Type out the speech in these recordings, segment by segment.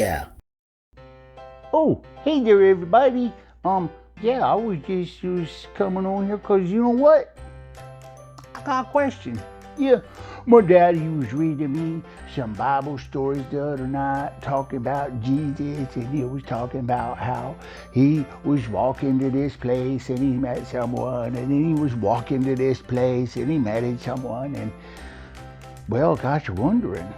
yeah. Oh, hey there, everybody. Yeah, I was just coming on here because you know what? I got a question. Yeah, my daddy was reading me some Bible stories the other night talking about Jesus, and he was talking about how he was walking to this place and he met someone, and then he was walking to this place and he met someone, and well, got you wondering.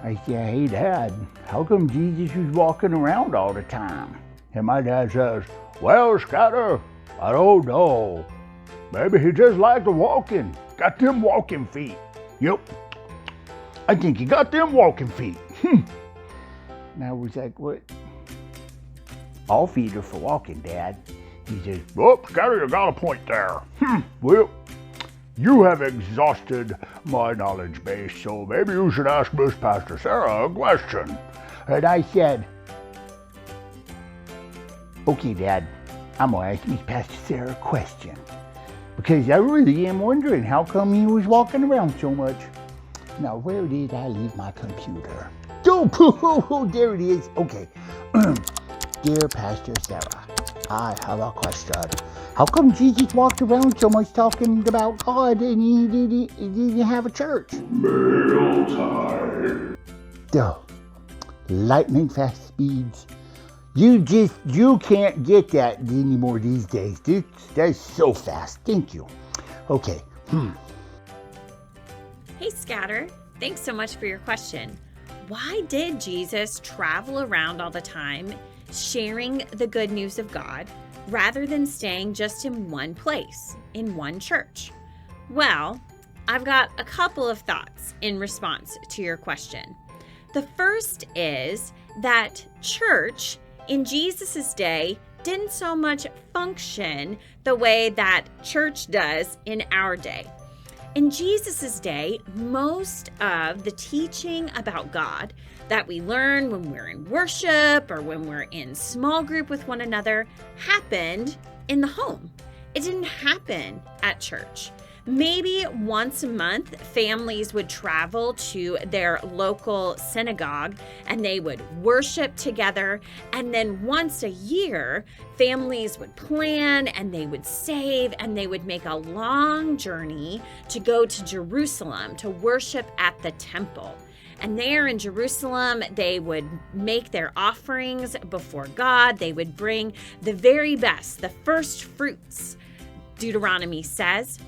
I said, hey Dad, how come Jesus was walking around all the time? And my dad says, well, Scatter, I don't know. Maybe he just liked walking. Got them walking feet. Yep. I think he got them walking feet. And I was like, what? All feet are for walking, Dad. He says, well, Scatter, you got a point there. Well, you have exhausted my knowledge base, so maybe you should ask Miss Pastor Sarah a question. And I said, okay, Dad, I'm going to ask Miss Pastor Sarah a question. Because I really am wondering how come he was walking around so much. Now, where did I leave my computer? Oh, there it is. Okay. Dear Pastor Sarah, I have a question. How come Jesus walked around so much talking about God and he didn't have a church? Mail time. Duh. Lightning fast speeds. You can't get that anymore these days. That's so fast. Thank you. Okay. Hey, Scatter. Thanks so much for your question. Why did Jesus travel around all the time, sharing the good news of God, rather than staying just in one place, in one church? Well, I've got a couple of thoughts in response to your question. The first is that church in Jesus' day didn't so much function the way that church does in our day. In Jesus' day, most of the teaching about God that we learn when we're in worship or when we're in small group with one another happened in the home. It didn't happen at church. Maybe once a month, families would travel to their local synagogue and they would worship together. And then once a year, families would plan and they would save and they would make a long journey to go to Jerusalem to worship at the temple. And there in Jerusalem, they would make their offerings before God. They would bring the very best, the first fruits, Deuteronomy says,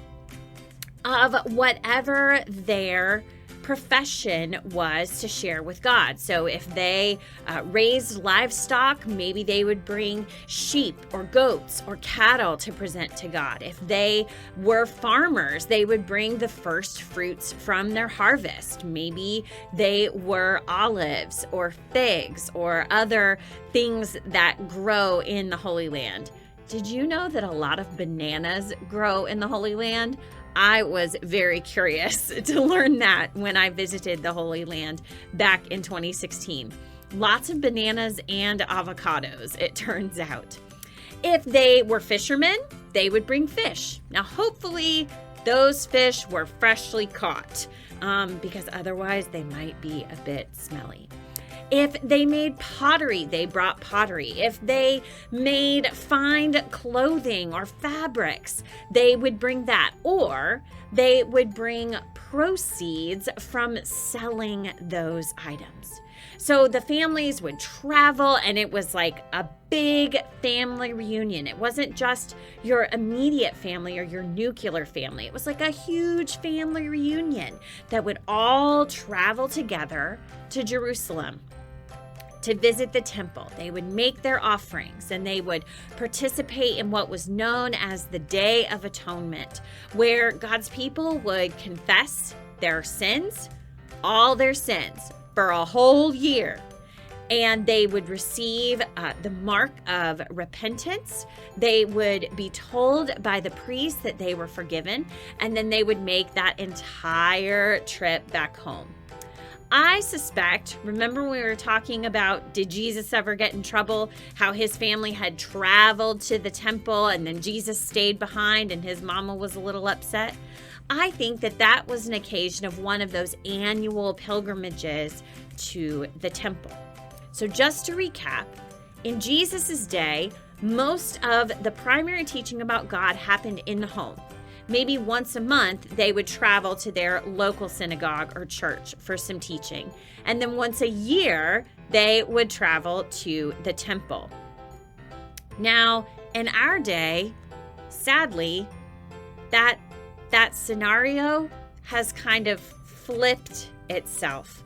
of whatever their profession was to share with God. So if they raised livestock, maybe they would bring sheep or goats or cattle to present to God. If they were farmers, they would bring the first fruits from their harvest. Maybe they were olives or figs or other things that grow in the Holy Land. Did you know that a lot of bananas grow in the Holy Land? I was very curious to learn that when I visited the Holy Land back in 2016. Lots of bananas and avocados, it turns out. If they were fishermen, they would bring fish. Now, hopefully, those fish were freshly caught because otherwise they might be a bit smelly. If they made pottery, they brought pottery. If they made fine clothing or fabrics, they would bring that. Or they would bring proceeds from selling those items. So the families would travel, and it was like a big family reunion. It wasn't just your immediate family or your nuclear family. It was like a huge family reunion that would all travel together to Jerusalem to visit the temple. They would make their offerings and they would participate in what was known as the Day of Atonement, where God's people would confess their sins, all their sins, for a whole year. And they would receive the mark of repentance. They would be told by the priest that they were forgiven, and then they would make that entire trip back home. I suspect, remember when we were talking about, did Jesus ever get in trouble? How his family had traveled to the temple and then Jesus stayed behind and his mama was a little upset. I think that was an occasion of one of those annual pilgrimages to the temple. So just to recap, in Jesus' day, most of the primary teaching about God happened in the home. Maybe once a month, they would travel to their local synagogue or church for some teaching. And then once a year, they would travel to the temple. Now, in our day, sadly, that scenario has kind of flipped itself.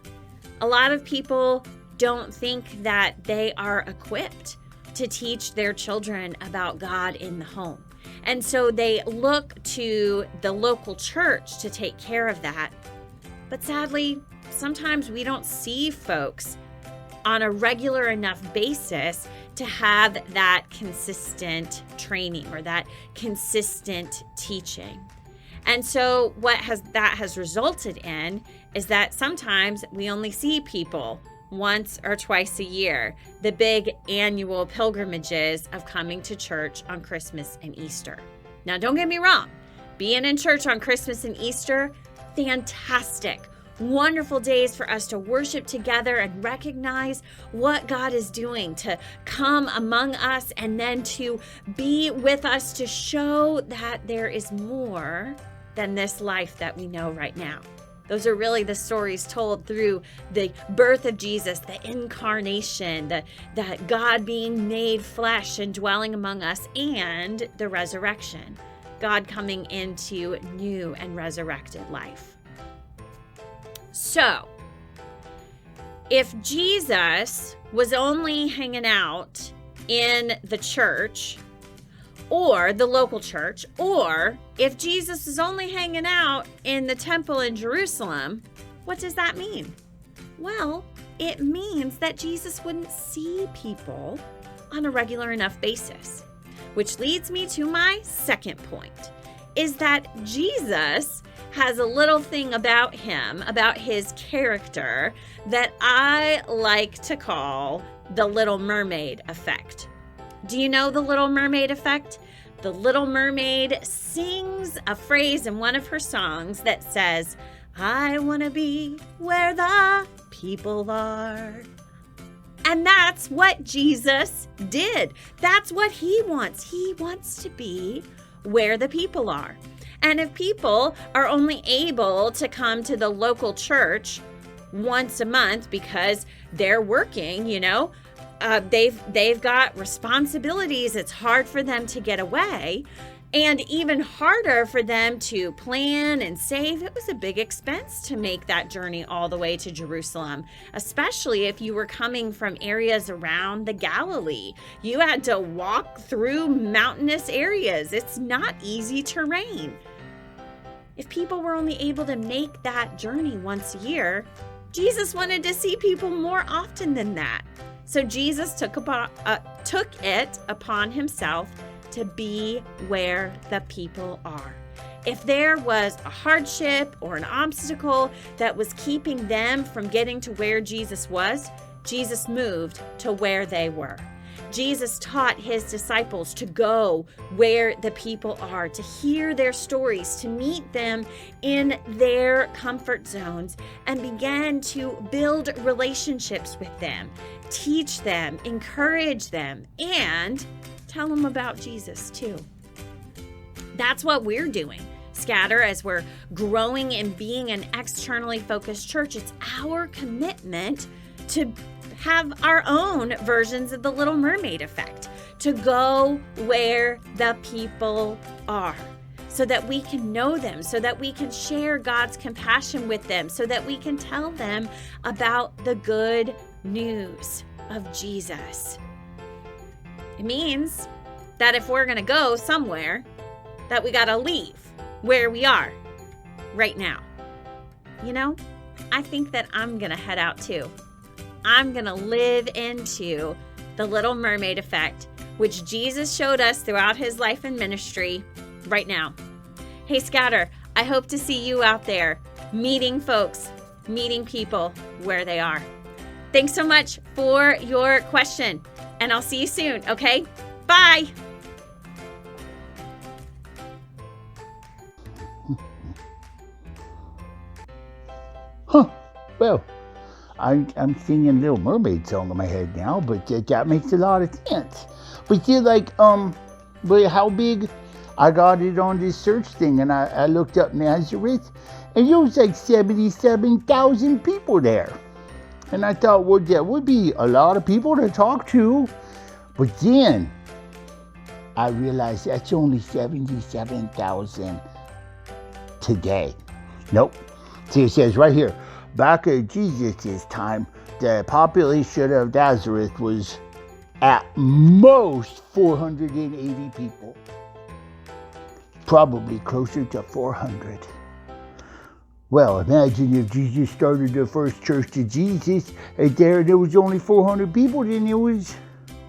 A lot of people don't think that they are equipped to teach their children about God in the home. And so they look to the local church to take care of that. But sadly, sometimes we don't see folks on a regular enough basis to have that consistent training or that consistent teaching. And so what that has resulted in is that sometimes we only see people once or twice a year, the big annual pilgrimages of coming to church on Christmas and Easter. Now, don't get me wrong, being in church on Christmas and Easter, fantastic, wonderful days for us to worship together and recognize what God is doing, to come among us and then to be with us to show that there is more than this life that we know right now. Those are really the stories told through the birth of Jesus, the incarnation, that God being made flesh and dwelling among us, and the resurrection, God coming into new and resurrected life. So, if Jesus was only hanging out in the church, or the local church, or if Jesus is only hanging out in the temple in Jerusalem, what does that mean? Well, it means that Jesus wouldn't see people on a regular enough basis, which leads me to my second point, is that Jesus has a little thing about him, about his character, that I like to call the Little Mermaid effect. Do you know the Little Mermaid effect? The Little Mermaid sings a phrase in one of her songs that says, "I want to be where the people are." And that's what Jesus did. That's what he wants. He wants to be where the people are. And if people are only able to come to the local church once a month because they're working, they've got responsibilities. It's hard for them to get away, and even harder for them to plan and save. It was a big expense to make that journey all the way to Jerusalem, especially if you were coming from areas around the Galilee. You had to walk through mountainous areas. It's not easy terrain. If people were only able to make that journey once a year, Jesus wanted to see people more often than that. So Jesus took it upon himself to be where the people are. If there was a hardship or an obstacle that was keeping them from getting to where Jesus was, Jesus moved to where they were. Jesus taught his disciples to go where the people are, to hear their stories, to meet them in their comfort zones, and began to build relationships with them, teach them, encourage them, and tell them about Jesus too. That's what we're doing, Scatter, as we're growing and being an externally focused church. It's our commitment to have our own versions of the Little Mermaid effect, to go where the people are, so that we can know them, so that we can share God's compassion with them, so that we can tell them about the good news of Jesus. It means that if we're going to go somewhere, that we got to leave where we are right now. I think that I'm going to head out too. I'm going to live into the Little Mermaid effect, which Jesus showed us throughout his life and ministry right now. Hey, Scatter, I hope to see you out there meeting folks, meeting people where they are. Thanks so much for your question, and I'll see you soon, okay? Bye. Well, I'm singing Little Mermaid song in my head now, but that makes a lot of sense. But yeah, like, but how big? I got it on this search thing, and I looked up Nazareth, and there was like 77,000 people there. And I thought, well, that would be a lot of people to talk to. But then I realized that's only 77,000 today. Nope. See, it says right here, back at Jesus' time, the population of Nazareth was at most 480 people. Probably closer to 400. Well, imagine if Jesus started the first church of Jesus, and there was only 400 people, then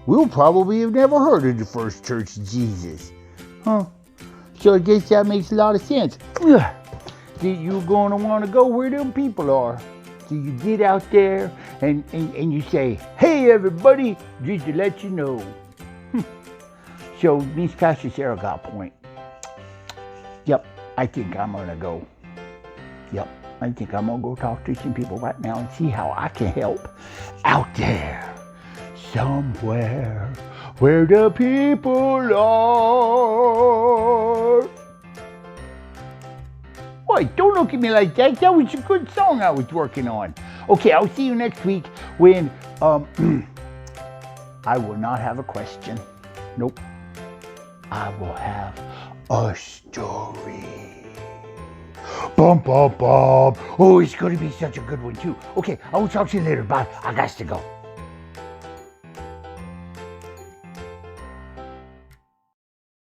we'll probably have never heard of the first church of Jesus. Huh? So I guess that makes a lot of sense. You're going to want to go where them people are. So you get out there and you say, hey everybody, just to let you know. So Miss Pastor Sarah got a point. Yep, I think I'm going to go. Yep, I think I'm going to go talk to some people right now and see how I can help out there. Somewhere where the people are. Wait, don't look at me like that. That was a good song I was working on. Okay, I'll see you next week when I will not have a question. Nope. I will have a story. Bum, bum, bum. Oh, it's going to be such a good one, too. Okay, I will talk to you later. Bye. I got to go.